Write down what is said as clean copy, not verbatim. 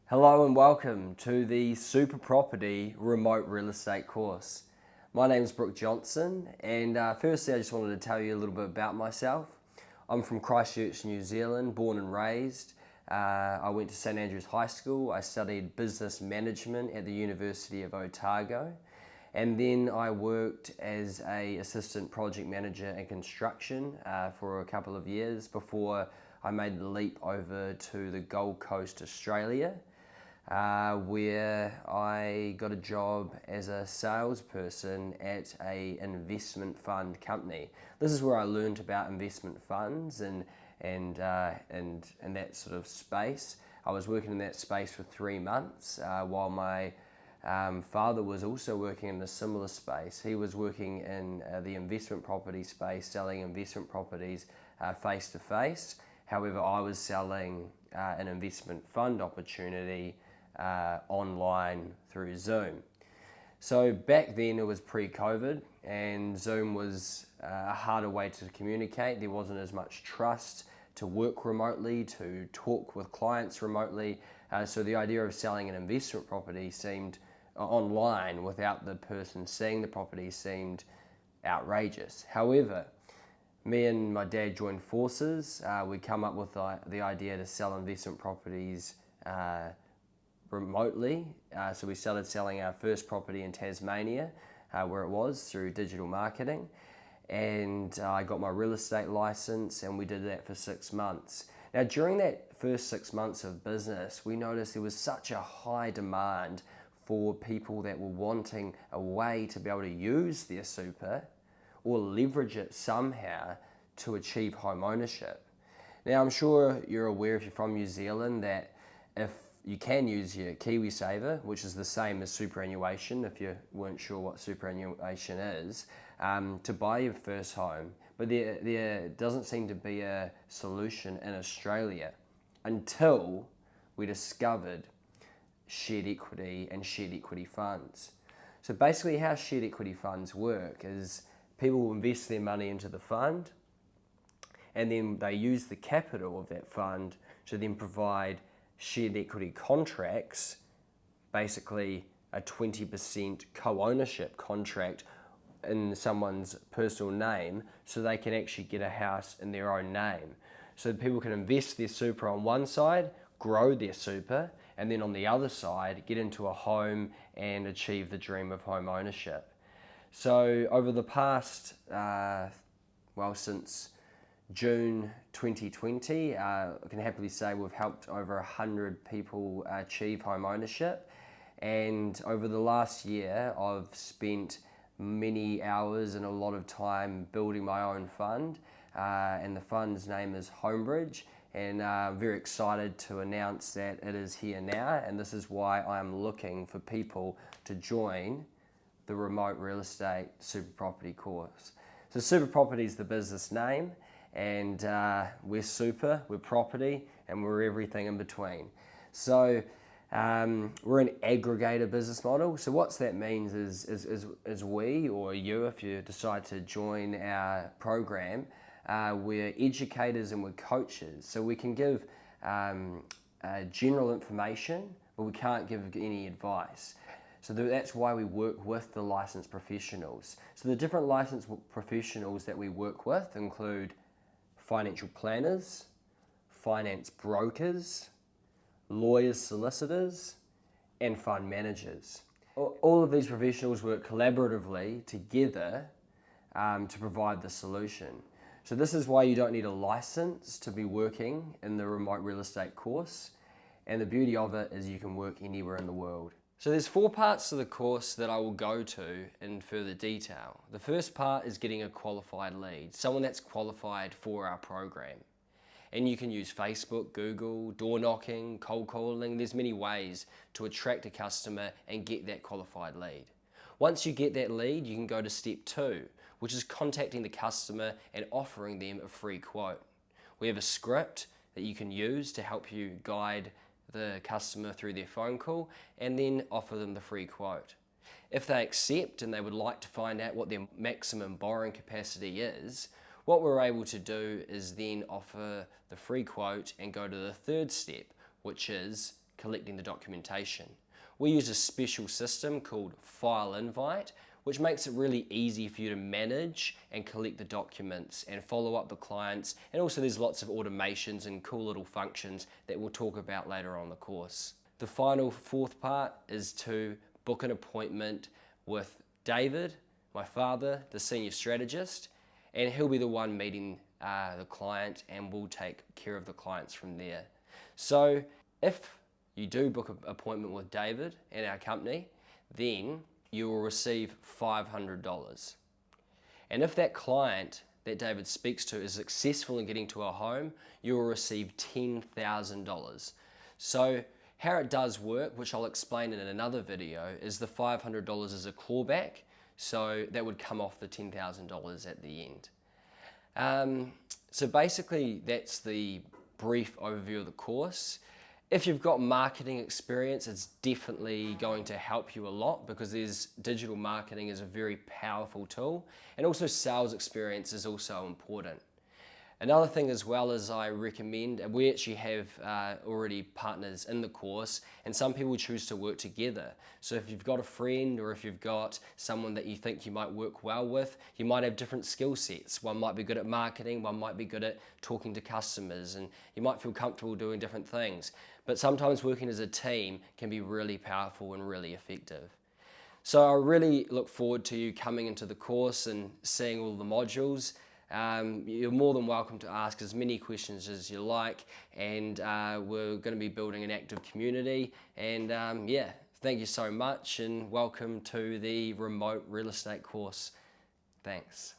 Hello and welcome to the Super Property Remote Real Estate course. My name is Brooke Johnson, and firstly I just wanted to tell you a little bit about myself. I'm from Christchurch, New Zealand, born and raised. I went to St Andrews High School. I studied business management at the University of Otago, and then I worked as an assistant project manager in construction for a couple of years before I made the leap over to the Gold Coast, Australia, where I got a job as a salesperson at an investment fund company. This is where I learned about investment funds and that sort of space. I was working in that space for 3 months while my father was also working in a similar space. He was working in the investment property space, selling investment properties face to face. However, I was selling an investment fund opportunity online through Zoom. So back then it was pre-COVID and Zoom was a harder way to communicate. There wasn't as much trust to work remotely, to talk with clients remotely. So the idea of selling an investment property seemed online without the person seeing the property seemed outrageous. However, me and my dad joined forces. We come up with the idea to sell investment properties remotely. So we started selling our first property in Tasmania, where it was through digital marketing. And I got my real estate license and we did that for 6 months. Now during that first 6 months of business, we noticed there was such a high demand for people that were wanting a way to be able to use their super or leverage it somehow to achieve home ownership. Now I'm sure you're aware, if you're from New Zealand, that if you can use your KiwiSaver, which is the same as superannuation, if you weren't sure what superannuation is, to buy your first home. But there doesn't seem to be a solution in Australia until we discovered shared equity and shared equity funds. So basically how shared equity funds work is people will invest their money into the fund and then they use the capital of that fund to then provide shared equity contracts, basically a 20% co-ownership contract in someone's personal name, so they can actually get a house in their own name. So people can invest their super on one side, grow their super, and then on the other side get into a home and achieve the dream of home ownership. So over the past, since June 2020, I can happily say we've helped over 100 people achieve home ownership. And over the last year, I've spent many hours and a lot of time building my own fund. And the fund's name is Homebridge. And I'm very excited to announce that it is here now. And this is why I'm looking for people to join the Remote Real Estate Super Property course. So Super Property is the business name, and we're super, we're property, and we're everything in between. So we're an aggregator business model. So what that means is we, or you, if you decide to join our program, we're educators and we're coaches. So we can give general information, but we can't give any advice. So that's why we work with the licensed professionals. So the different licensed professionals that we work with include financial planners, finance brokers, lawyers, solicitors, and fund managers. All of these professionals work collaboratively together to provide the solution. So this is why you don't need a license to be working in the Remote Real Estate course. And the beauty of it is you can work anywhere in the world. So there's 4 parts to the course that I will go to in further detail. The first part is getting a qualified lead, someone that's qualified for our program. And you can use Facebook, Google, door knocking, cold calling. There's many ways to attract a customer and get that qualified lead. Once you get that lead, you can go to step 2, which is contacting the customer and offering them a free quote. We have a script that you can use to help you guide the customer through their phone call and then offer them the free quote. If they accept and they would like to find out what their maximum borrowing capacity is, what we're able to do is then offer the free quote and go to the third step, which is collecting the documentation. We use a special system called File Invite, which makes it really easy for you to manage and collect the documents and follow up the clients. And also there's lots of automations and cool little functions that we'll talk about later on in the course. The final fourth part is to book an appointment with David, my father, the senior strategist, and he'll be the one meeting the client, and we'll take care of the clients from there. So if you do book an appointment with David and our company, then you will receive $500. And if that client that David speaks to is successful in getting to our home, you will receive $10,000. So how it does work, which I'll explain in another video, is the $500 is a clawback, so that would come off the $10,000 at the end. So basically that's the brief overview of the course. If you've got marketing experience, it's definitely going to help you a lot, because digital marketing is a very powerful tool, and also sales experience is also important. Another thing as well is I recommend, we actually have already partners in the course, and some people choose to work together. So if you've got a friend, or if you've got someone that you think you might work well with, you might have different skill sets. One might be good at marketing, one might be good at talking to customers, and you might feel comfortable doing different things. But sometimes working as a team can be really powerful and really effective. So I really look forward to you coming into the course and seeing all the modules. You're more than welcome to ask as many questions as you like, and we're going to be building an active community. And yeah, thank you so much, and welcome to the remote real estate course. Thanks.